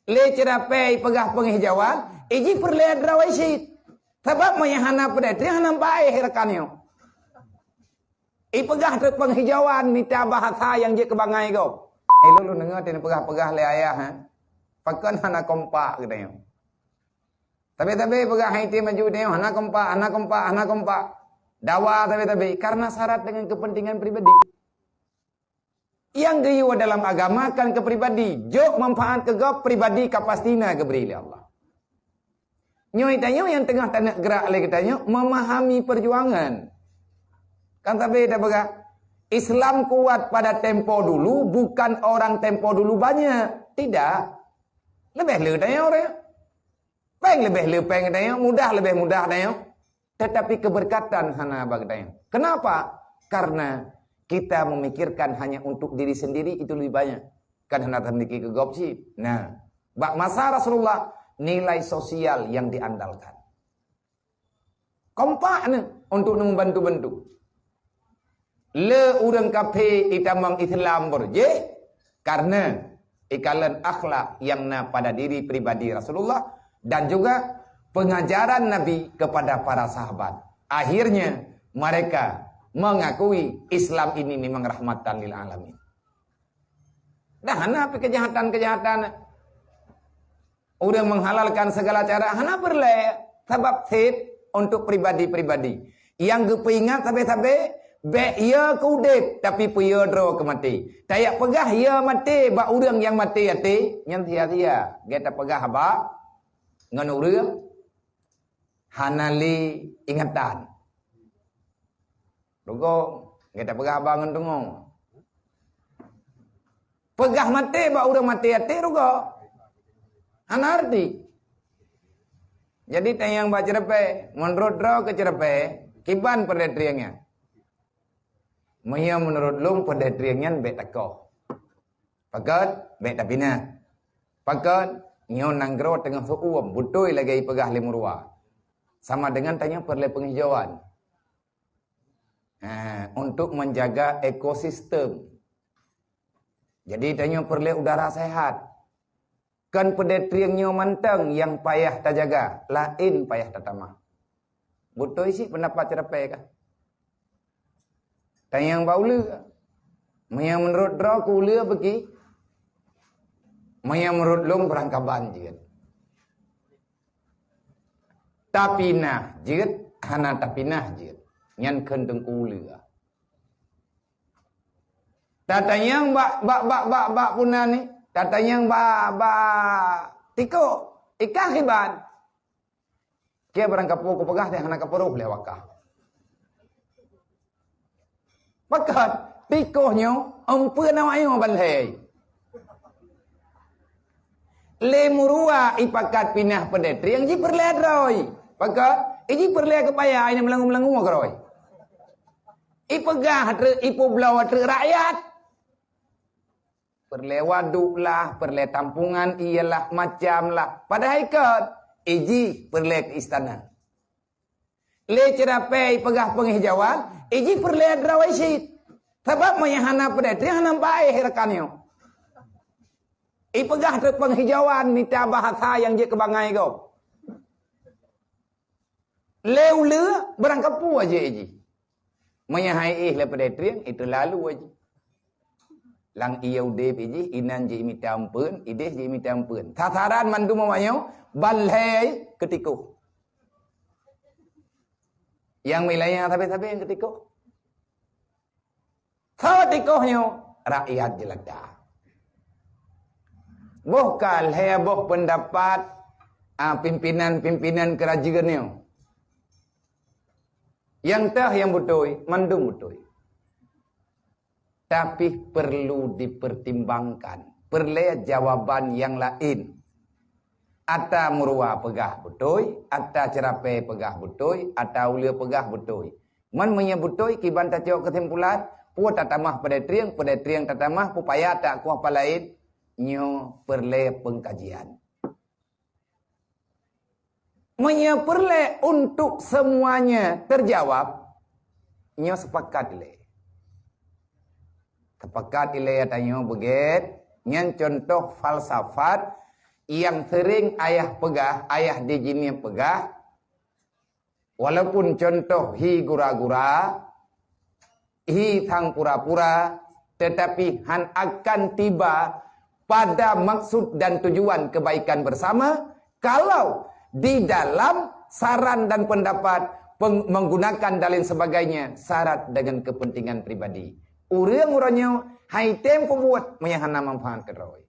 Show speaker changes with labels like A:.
A: Le cerapai pegah penghijauan, iji perle drawai syit. Sebab mayahana pada dia hana baik rekannya. Pegah tu penghijauan minta bahasa yang je kebangai kau. Lu dengar dia pegah-pegah le ayah ha. Pakan hana kompak katanya. Tapi pegah haiti maju dia hana kompak. Dawa tapi karena syarat dengan kepentingan pribadi. Yang geyu dalam agama kan ke pribadi, jok manfaat ke gop pribadi kapastina ke beri Allah. Nyoi tanya yang tengah tak nak gerak lagi katanya memahami perjuangan. Kan tapi dah begak. Islam kuat pada tempo dulu bukan orang tempo dulu banyak. Tidak. Lebih le tanya orang. Peng lebih le peng tanya, mudah lebih mudah tanya. Tetapi keberkatan hana bag tanya. Kenapa? Karena kita memikirkan hanya untuk diri sendiri itu lebih banyak. Kan hendak memiliki kegopsi. Nah, bak masa Rasulullah nilai sosial yang diandalkan. Kompak ni untuk membantu-bantu. Le urang kafe itamang Islam berje karena ikalan akhlak yang na pada diri pribadi Rasulullah dan juga pengajaran Nabi kepada para sahabat. Akhirnya mereka mengakui Islam ini memang rahmatan lil alamin. Dah hana kejahatan-kejahatan. Udah menghalalkan segala cara hana berle sebab fit untuk pribadi-pribadi. Yang kepingat tapi be ia kudip tapi puya dro ke mati. Tayak pegah ia mati ba urang yang mati ati nyan tia-tia. Kita pegah ba ngan urang hanali ingatan. Rugo kita pegah ba ngan tungong. Pegah mati ba urang mati ati rugo. Anarti. Jadi tayang ba cerepe menurut dro ke cerepe kiban pada triangnya. Maya menurut lung pada triangan bet takoh. Pakat bet tapina. Pakat nyon nanggro tengah suuam butoi lagi pegah limurwa. Sama dengan tanya perle penghijauan. Untuk menjaga ekosistem. Jadi tanya perle udara sehat. Kan pada triangnya mantang yang payah tak jaga, lain payah tak tamah. Butoi sih pendapat cerepe kah? Tayang baula. Maya menurut draw kula bagi. Maya menurut long berangkaban je. Tapinah je, hana tapinah je. Nyan kendeng kula. Tatayang bak puna ni. Tatayang tiko ikah kiban. Kia berangkapu ku pegah teh hana kapuruh lewakah. Pakat tikohnya empeun awayo balhei. Lemurua ipakat pinah pedetri yang ji perle droi. Pakat iji perle kepaya ini melangu-melangu groi. Ipegah ipu blawa rakyat. Perle waduk lah, perle tampungan ialah macam lah. Padahal ikat iji perle ke istana. Le cerapai pegah penghijauan iji perle drawai syit. Sebab mayahana pada dia hana baik rekannya. Pegah tu penghijauan minta bahasa yang je kebangai kau. Leu le berangkapu aja iji. Mayahai lepada dia itu lalu aja. Lang iau de iji inan je minta ampun, ideh je minta ampun. Sasaran mandu mawayo balhei ketikuh. Yang wilayah tapi yang ketikuh. Ketikuhnya rakyat jelada. Boh kal boh pendapat pimpinan-pimpinan kerajaannya. Yang tah yang butoi, mandung butoi. Tapi perlu dipertimbangkan. Perlu jawaban yang lain. Ata murwa pegah butoi, ata cerape pegah butoi, ata ulia pegah butoi. Man menyebutoi kiban tacok kesimpulan, pu tatamah pada triang tatamah pu payah tak kuah palain, nyo perle pengkajian. Perle untuk semuanya terjawab, nyo sepakat le. Sepakat le tanya beget, nyan contoh falsafat yang sering ayah pegah, ayah dijinya pegah, walaupun contoh hi gura-gura, hi thang pura-pura, tetapi han akan tiba pada maksud dan tujuan kebaikan bersama kalau di dalam saran dan pendapat menggunakan dalil sebagainya syarat dengan kepentingan pribadi. Urang-urangnya hai tem ko buat menyahan manfaat kedoi.